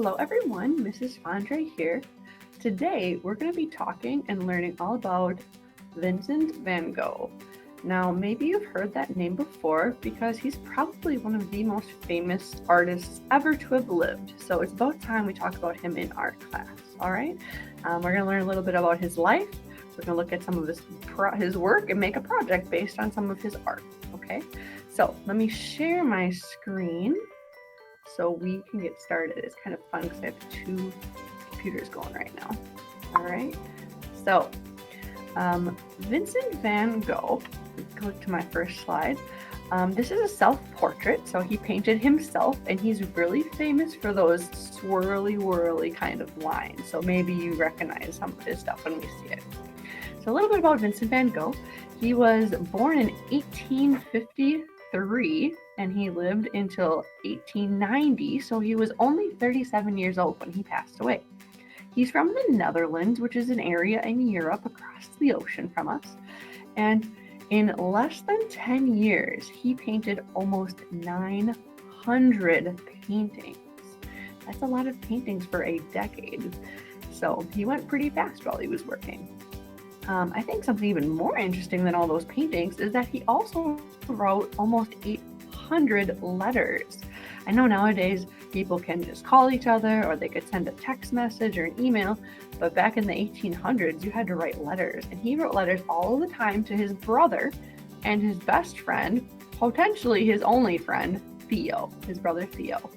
Hello everyone, Mrs. Fandre here. Today we're going to be talking and learning all about Vincent Van Gogh. Now maybe you've heard that name before because he's probably one of the most famous artists ever to have lived. So it's about time we talk about him in art class, all right? We're going to learn a little bit about his life. We're going to look at some of his work and make a project based on some of his art, okay? So let me share my screen so we can get started. It's kind of fun because I have two computers going right now. All right, so Vincent Van Gogh, click to my first slide. This is a self-portrait, so he painted himself, and he's really famous for those swirly, whirly kind of lines. So maybe you recognize some of his stuff when we see it. So a little bit about Vincent Van Gogh. He was born in 1853, and he lived until 1890, so he was only 37 years old when he passed away. He's from the Netherlands, which is an area in Europe across the ocean from us, and in less than 10 years, he painted almost 900 paintings. That's a lot of paintings for a decade, so he went pretty fast while he was working. I think something even more interesting than all those paintings is that he also wrote almost 800 letters. I know nowadays people can just call each other or they could send a text message or an email, but back in the 1800s, you had to write letters. And he wrote letters all the time to his brother and his best friend, potentially his only friend, Theo, his brother Theo.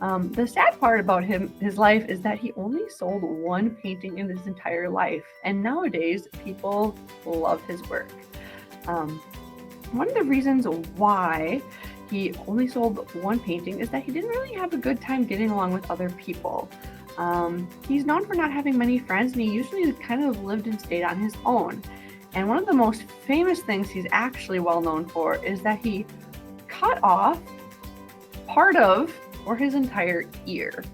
The sad part about his life is that he only sold one painting in his entire life, and nowadays people love his work. One of the reasons why he only sold one painting is that he didn't really have a good time getting along with other people. He's known for not having many friends, and he usually kind of lived and stayed on his own. And one of the most famous things he's actually well known for is that he cut off part of or his entire ear.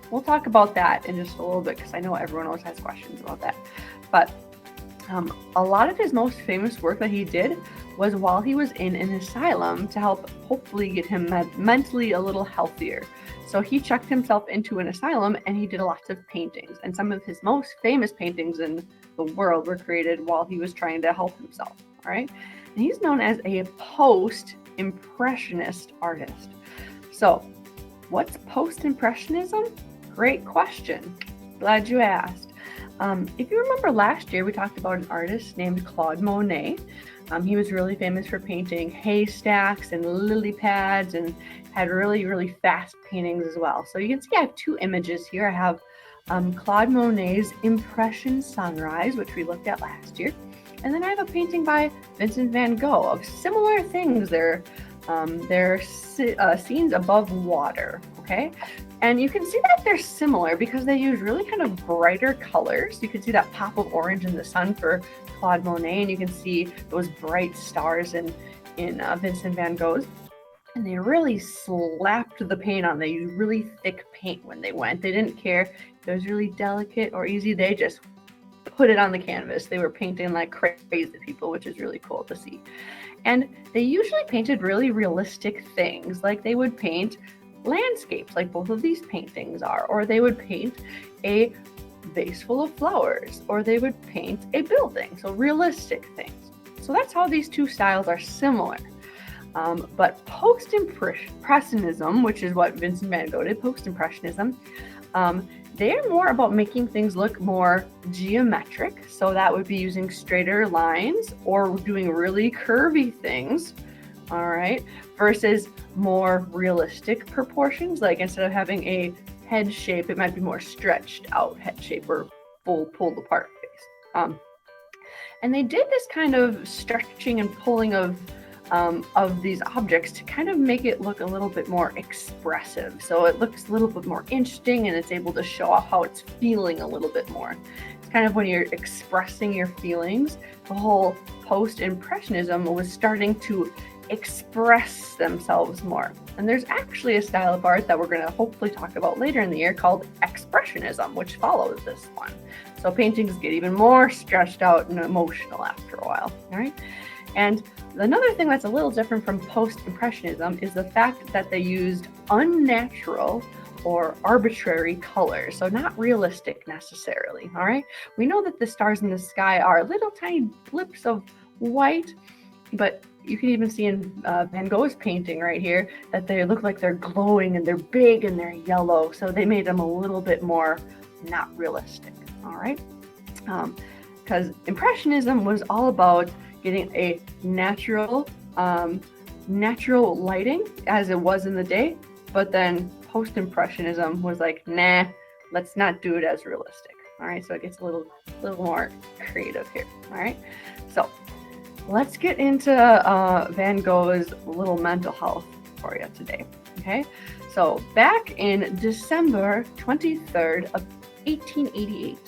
We'll talk about that in just a little bit because I know everyone always has questions about that. But a lot of his most famous work that he did was while he was in an asylum to help hopefully get him mentally a little healthier. So he checked himself into an asylum and he did lots of paintings. And some of his most famous paintings in the world were created while he was trying to help himself. All right. And he's known as a post-impressionist artist. So what's post-impressionism? Great question. Glad you asked. If you remember last year, we talked about an artist named Claude Monet. He was really famous for painting haystacks and lily pads and had really, really fast paintings as well. So you can see I have two images here. I have Claude Monet's Impression Sunrise, which we looked at last year. And then I have a painting by Vincent Van Gogh of similar things. They're scenes above water, okay? And you can see that they're similar because they use really kind of brighter colors. You can see that pop of orange in the sun for Claude Monet, and you can see those bright stars in Vincent Van Gogh's. And they really slapped the paint on. They used really thick paint when they went. They didn't care if it was really delicate or easy. They just put it on the canvas. They were painting like crazy people, which is really cool to see. And they usually painted really realistic things, like they would paint landscapes, like both of these paintings are, or they would paint a vase full of flowers, or they would paint a building, so realistic things. So that's how these two styles are similar. But post-impressionism, which is what Vincent Van Gogh did, post-impressionism, they're more about making things look more geometric. So that would be using straighter lines or doing really curvy things, all right, versus more realistic proportions. Like instead of having a head shape, it might be more stretched out head shape or full pulled apart face. And they did this kind of stretching and pulling of these objects to kind of make it look a little bit more expressive. So it looks a little bit more interesting and it's able to show off how it's feeling a little bit more. It's kind of when you're expressing your feelings, the whole post-impressionism was starting to express themselves more. And there's actually a style of art that we're going to hopefully talk about later in the year called expressionism, which follows this one. So paintings get even more stretched out and emotional after a while, all right? And another thing that's a little different from post-impressionism is the fact that they used unnatural or arbitrary colors, so not realistic necessarily, all right? We know that the stars in the sky are little tiny blips of white, but you can even see in Van Gogh's painting right here that they look like they're glowing and they're big and they're yellow, so they made them a little bit more not realistic, all right? Because Impressionism was all about getting a natural lighting as it was in the day, but then post-impressionism was like, nah, let's not do it as realistic. All right, so it gets a little more creative here. All right, so let's get into Van Gogh's little mental health for you today. Okay, so back in December 23rd of 1888,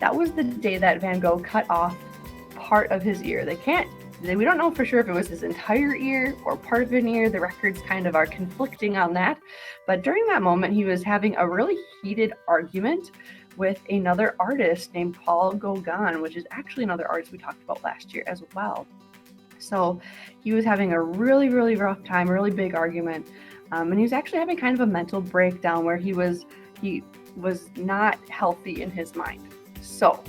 that was the day that Van Gogh cut off part of his ear. We don't know for sure if it was his entire ear or part of an ear. The records kind of are conflicting on that. But during that moment, he was having a really heated argument with another artist named Paul Gauguin, which is actually another artist we talked about last year as well. So he was having a really, really rough time, really big argument. And he was actually having kind of a mental breakdown where he was not healthy in his mind. So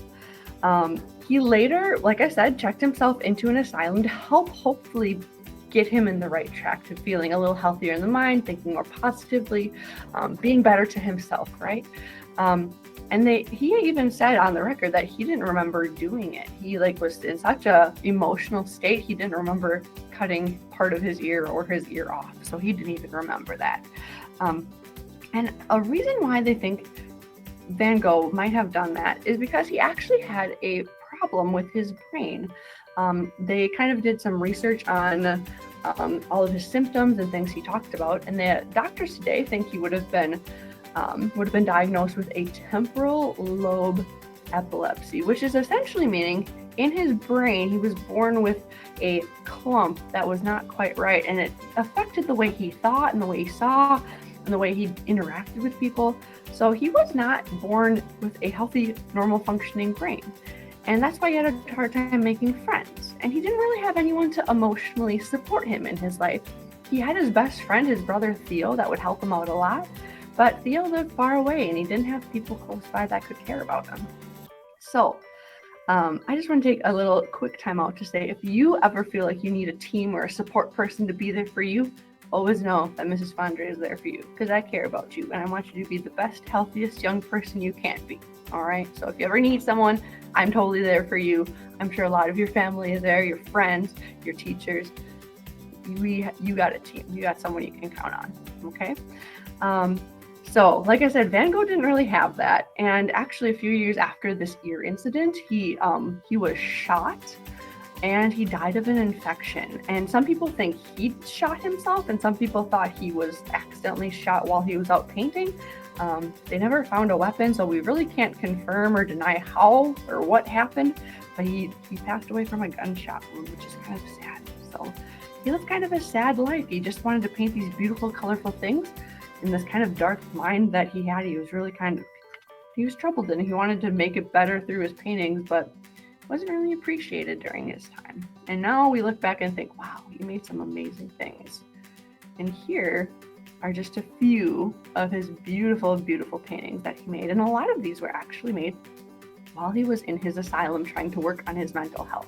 he later, like I said, checked himself into an asylum to help hopefully get him in the right track to feeling a little healthier in the mind, thinking more positively, being better to himself, right? And he even said on the record that he didn't remember doing it. He was in such a emotional state, he didn't remember cutting part of his ear or his ear off. So he didn't even remember that. And a reason why they think Van Gogh might have done that is because he actually had a problem with his brain. They kind of did some research on all of his symptoms and things he talked about, and the doctors today think he would have been diagnosed with a temporal lobe epilepsy, which is essentially meaning in his brain he was born with a clump that was not quite right, and it affected the way he thought and the way he saw and the way he interacted with people. So he was not born with a healthy, normal functioning brain. And that's why he had a hard time making friends. And he didn't really have anyone to emotionally support him in his life. He had his best friend, his brother Theo, that would help him out a lot. But Theo lived far away and he didn't have people close by that could care about him. So I just want to take a little quick time out to say, if you ever feel like you need a team or a support person to be there for you, always know that Mrs. Fandre is there for you, because I care about you and I want you to be the best, healthiest young person you can be. All right. So if you ever need someone, I'm totally there for you. I'm sure a lot of your family is there, your friends, your teachers. You got a team. You got someone you can count on. Okay. So like I said, Van Gogh didn't really have that. And actually a few years after this ear incident, he was shot and he died of an infection. And some people think he shot himself, and some people thought he was accidentally shot while he was out painting. They never found a weapon, so we really can't confirm or deny how or what happened, but he passed away from a gunshot wound, which is kind of sad. So he lived kind of a sad life. He just wanted to paint these beautiful, colorful things in this kind of dark mind that he had. He was troubled, and he wanted to make it better through his paintings, but wasn't really appreciated during his time. And now we look back and think, wow, he made some amazing things. And here are just a few of his beautiful, beautiful paintings that he made. And a lot of these were actually made while he was in his asylum trying to work on his mental health.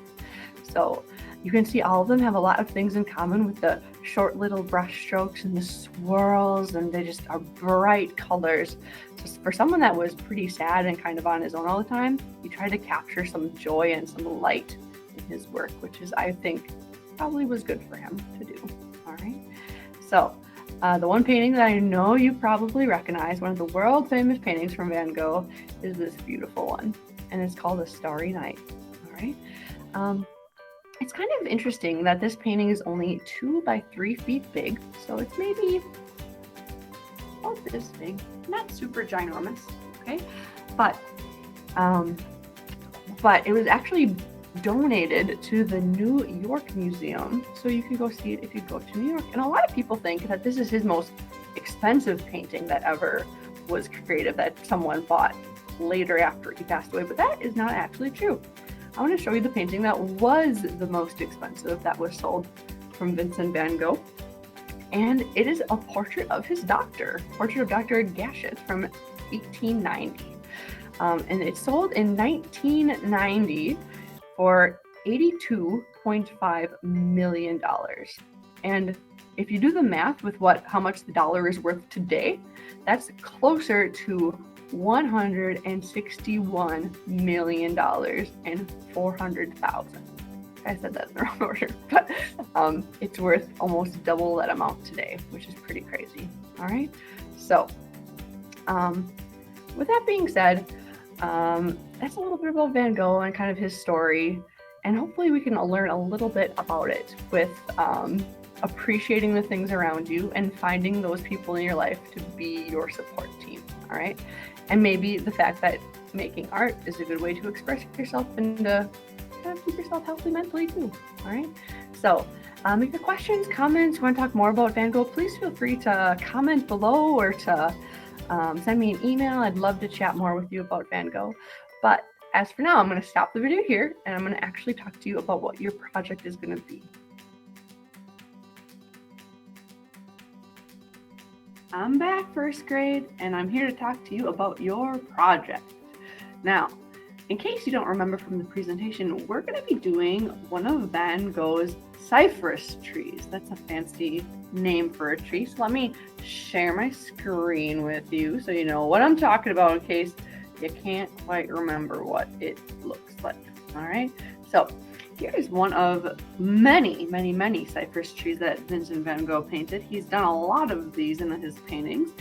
So you can see all of them have a lot of things in common with the short little brush strokes and the swirls, and they just are bright colors. So for someone that was pretty sad and kind of on his own all the time, he tried to capture some joy and some light in his work, which is, I think, probably was good for him to do. All right. So the one painting that I know you probably recognize, one of the world famous paintings from Van Gogh, is this beautiful one, and it's called A Starry Night. All right. It's kind of interesting that this painting is only 2 by 3 feet big, so it's maybe about this big, not super ginormous, okay? But it was actually donated to the New York Museum, so you can go see it if you go to New York. And a lot of people think that this is his most expensive painting that ever was created, that someone bought later after he passed away, but that is not actually true. I want to show you the painting that was the most expensive that was sold from Vincent Van Gogh. And it is a portrait of his doctor, portrait of Dr. Gachet from 1890. And it sold in 1990 for $82.5 million. And if you do the math with how much the dollar is worth today, that's closer to $161 million and 400,000. I said that in the wrong order, but it's worth almost double that amount today, which is pretty crazy. All right. So with that being said, that's a little bit about Van Gogh and kind of his story. And hopefully we can learn a little bit about it with appreciating the things around you and finding those people in your life to be your support team. All right. And maybe the fact that making art is a good way to express yourself and to keep yourself healthy mentally too. All right. So if you have questions, comments, you want to talk more about Van Gogh, please feel free to comment below or to send me an email. I'd love to chat more with you about Van Gogh. But as for now, I'm going to stop the video here and I'm going to actually talk to you about what your project is going to be. I'm back, first grade, and I'm here to talk to you about your project. Now, in case you don't remember from the presentation, we're going to be doing one of Van Gogh's cypress trees. That's a fancy name for a tree. So let me share my screen with you so you know what I'm talking about in case you can't quite remember what it looks like. All right. So here's one of many, many, many cypress trees that Vincent Van Gogh painted. He's done a lot of these in his paintings.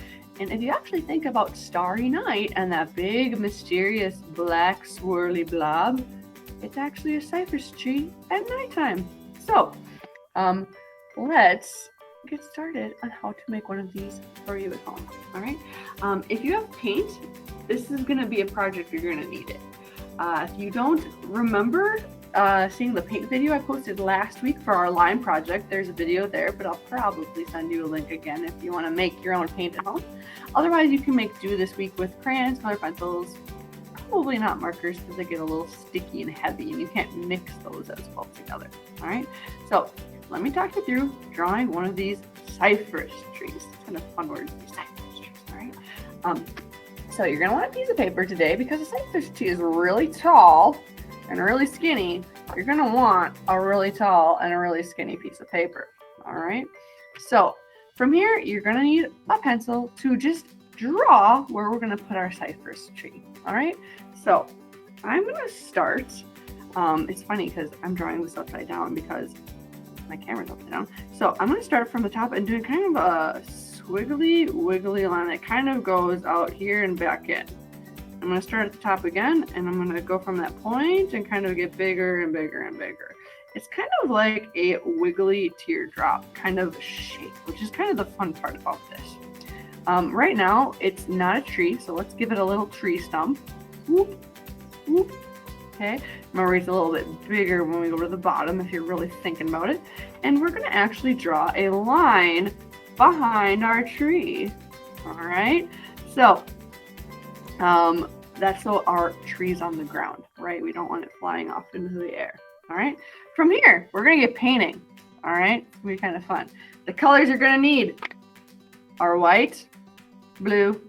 And if you actually think about Starry Night and that big, mysterious, black, swirly blob, it's actually a cypress tree at nighttime. So let's get started on how to make one of these for you at home. All right. If you have paint, this is going to be a project you're going to need it. If you don't remember seeing the paint video I posted last week for our line project, there's a video there, but I'll probably send you a link again if you want to make your own paint at home. Otherwise, you can make do this week with crayons, color pencils, probably not markers because they get a little sticky and heavy and you can't mix those as well together. All right. So let me talk you through drawing one of these cypress trees. It's kind of fun word, cypress trees. All right. So you're going to want a piece of paper today because a cypress tree is really tall and really skinny. You're going to want a really tall and a really skinny piece of paper. All right. So from here, you're going to need a pencil to just draw where we're going to put our cypress tree. All right. So I'm going to start. It's funny because I'm drawing this upside down because my camera's upside down. So I'm going to start from the top and doing kind of a squiggly wiggly line that kind of goes out here and back in. I'm going to start at the top again and I'm going to go from that point and kind of get bigger and bigger and bigger. It's kind of like a wiggly teardrop kind of shape, which is kind of the fun part about this. Right now, it's not a tree, so let's give it a little tree stump. Whoop, whoop. Okay, remember it's a little bit bigger when we go to the bottom if you're really thinking about it. And we're going to actually draw a line behind our tree. All right, so that's so our tree's on the ground, right? We don't want it flying off into the air. All right, from here, we're going to get painting. All right, it's going to be kind of fun. The colors you're going to need are white, blue,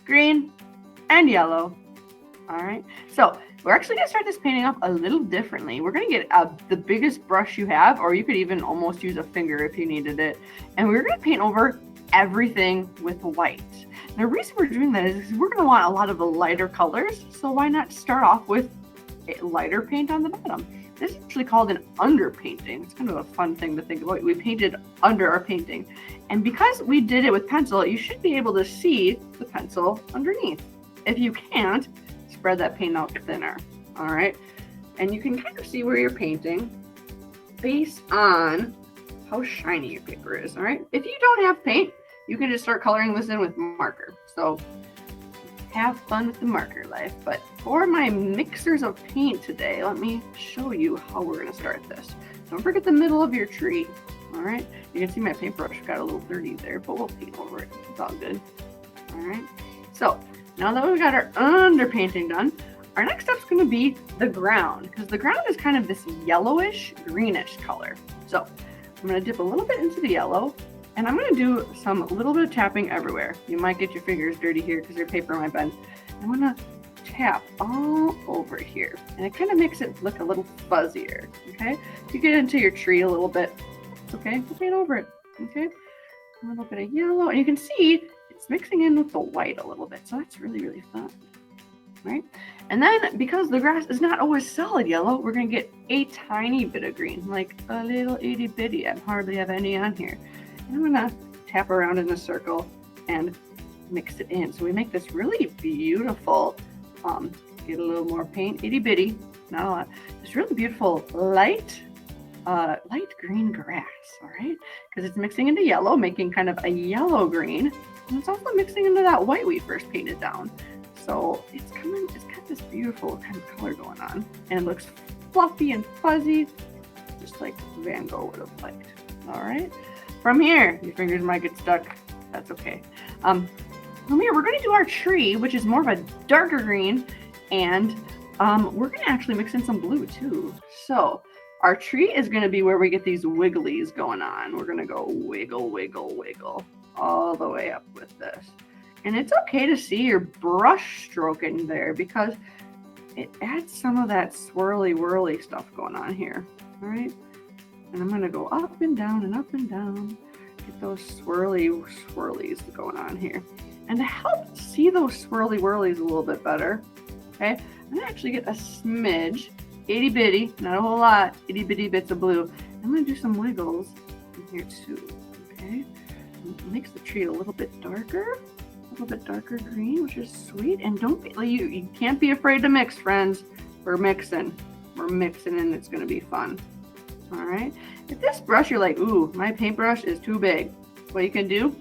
green, and yellow. All right, so we're actually going to start this painting off a little differently. We're going to get the biggest brush you have, or you could even almost use a finger if you needed it. And we're going to paint over everything with white. And the reason we're doing that is we're going to want a lot of the lighter colors. So why not start off with a lighter paint on the bottom? This is actually called an underpainting. It's kind of a fun thing to think about. We painted under our painting. And because we did it with pencil, you should be able to see the pencil underneath. If you can't, spread that paint out thinner. All right. And you can kind of see where you're painting based on how shiny your paper is. All right. If you don't have paint, you can just start coloring this in with marker. So have fun with the marker life. But for my mixers of paint today, let me show you how we're going to start this. Don't forget the middle of your tree. All right. You can see my paintbrush got a little dirty there, but we'll paint over it. It's all good. All right. So now that we've got our underpainting done, our next step is going to be the ground, because the ground is kind of this yellowish greenish color. So I'm going to dip a little bit into the yellow, and I'm going to do some little bit of tapping everywhere. You might get your fingers dirty here because your paper might bend. I'm going to tap all over here, and it kind of makes it look a little fuzzier. Okay, you get into your tree a little bit. It's okay, just paint over it. Okay, a little bit of yellow, and you can see it's mixing in with the white a little bit, so that's really, really fun. Right? And then because the grass is not always solid yellow, we're going to get a tiny bit of green, like a little itty bitty. I hardly have any on here. And I'm going to tap around in a circle and mix it in. So we make this really beautiful, get a little more paint, itty bitty, not a lot. This really beautiful light green grass, all right? Because it's mixing into yellow, making kind of a yellow green. And it's also mixing into that white we first painted down. So it's got this beautiful kind of color going on, and it looks fluffy and fuzzy, just like Van Gogh would have liked. All right. From here, your fingers might get stuck. That's okay. From here, we're going to do our tree, which is more of a darker green, and we're going to actually mix in some blue too. So our tree is going to be where we get these wigglies going on. We're going to go wiggle, wiggle, wiggle all the way up with this. And it's okay to see your brush stroking there because it adds some of that swirly whirly stuff going on here. All right. And I'm going to go up and down and up and down. Get those swirlies going on here. And to help see those swirly whirlies a little bit better, okay, I'm going to actually get a smidge, itty bitty, not a whole lot, itty bitty bits of blue. I'm going to do some wiggles in here too. Okay. It makes the tree a little bit darker. Green, which is sweet. And don't be like you can't be afraid to mix, friends. We're mixing and it's gonna be fun. All right. If this brush you're like, ooh, my paintbrush is too big, what you can do,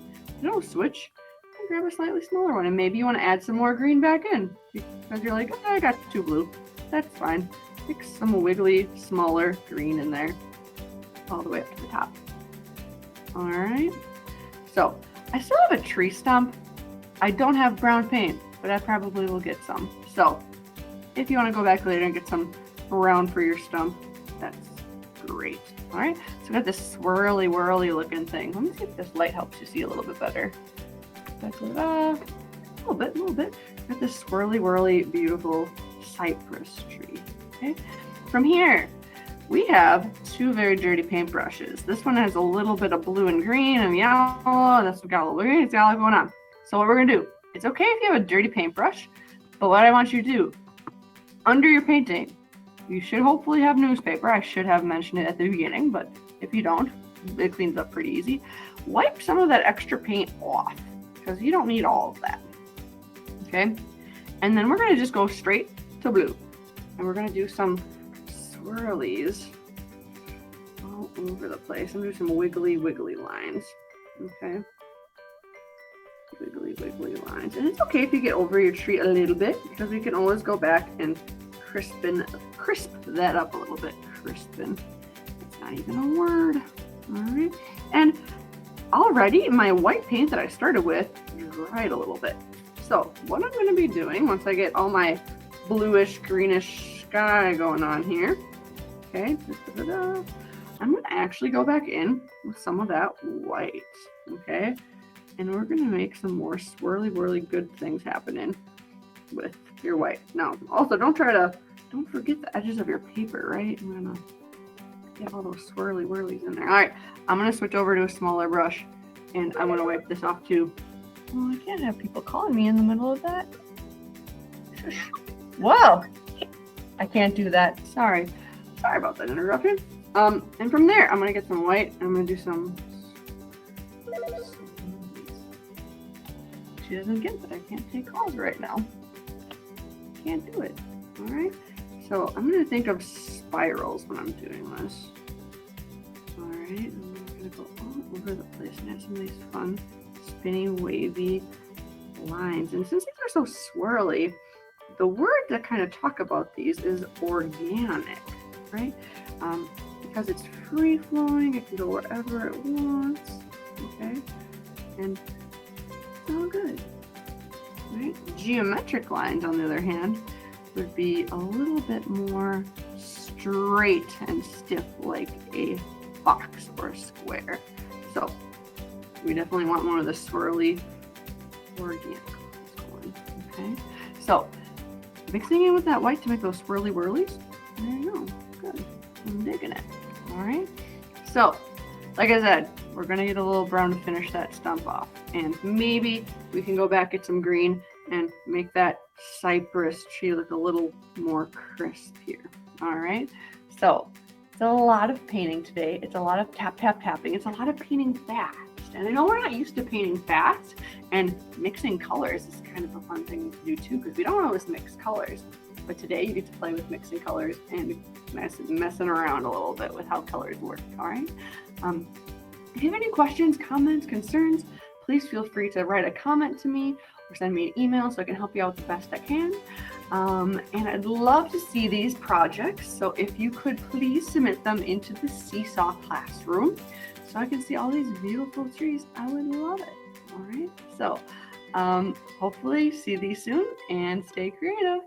switch and grab a slightly smaller one, and maybe you want to add some more green back in because you're like, oh, I got too blue. That's fine. Mix some wiggly, smaller green in there, all the way up to the top. All right. So I still have a tree stump. I don't have brown paint, but I probably will get some. So if you want to go back later and get some brown for your stump, that's great. All right, so I got this swirly whirly looking thing. Let me see if this light helps you see a little bit better. A little bit. Got this swirly whirly beautiful cypress tree. Okay, from here we have two very dirty paintbrushes. This one has a little bit of blue and green and yellow, and this one got a little green. It's got a lot going on. So what we're going to do, it's okay if you have a dirty paintbrush, but what I want you to do, under your painting, you should hopefully have newspaper. I should have mentioned it at the beginning, but if you don't, it cleans up pretty easy. Wipe some of that extra paint off, because you don't need all of that. Okay? And then we're going to just go straight to blue. And we're going to do some swirlies all over the place. I'm going to do some wiggly lines. Okay? Wiggly lines. And it's okay if you get over your tree a little bit, because we can always go back and crisp that up a little bit. Crispin. It's not even a word. All right. And already my white paint that I started with dried a little bit. So what I'm going to be doing once I get all my bluish greenish sky going on here, okay, I'm going to actually go back in with some of that white. Okay. And we're going to make some more swirly whirly good things happening with your white. Now, also don't forget the edges of your paper, right? I'm going to get all those swirly whirlies in there. All right, I'm going to switch over to a smaller brush, and I'm going to wipe this off too. Well, I can't have people calling me in the middle of that. Whoa, I can't do that. Sorry about that interruption. And from there, I'm going to get some white, and I'm going to do some. She doesn't get that I can't take calls right now. Can't do it. All right. So I'm going to think of spirals when I'm doing this. All right. And I'm going to go all over the place and have some of these fun, spinny, wavy lines. And since these are so swirly, the word to kind of talk about these is organic, right? Because it's free flowing. It can go wherever it wants. Okay. And all good. Right? Geometric lines, on the other hand, would be a little bit more straight and stiff like a box or a square. So we definitely want one of the swirly organic colors going. Okay, so mixing in with that white to make those swirly whirlies. There you go. Good. I'm digging it. All right. So, like I said, we're gonna get a little brown to finish that stump off, and maybe we can go back get some green and make that cypress tree look a little more crisp here. All right. So it's a lot of painting today. It's a lot of tap, tap, tapping. It's a lot of painting fast. And I know we're not used to painting fast, and mixing colors is kind of a fun thing to do too, because we don't always mix colors. But today you get to play with mixing colors and messing around a little bit with how colors work, all right? If you have any questions, comments, concerns, please feel free to write a comment to me or send me an email so I can help you out the best I can. And I'd love to see these projects. So if you could please submit them into the Seesaw classroom so I can see all these beautiful trees, I would love it. All right. So hopefully see these soon and stay creative.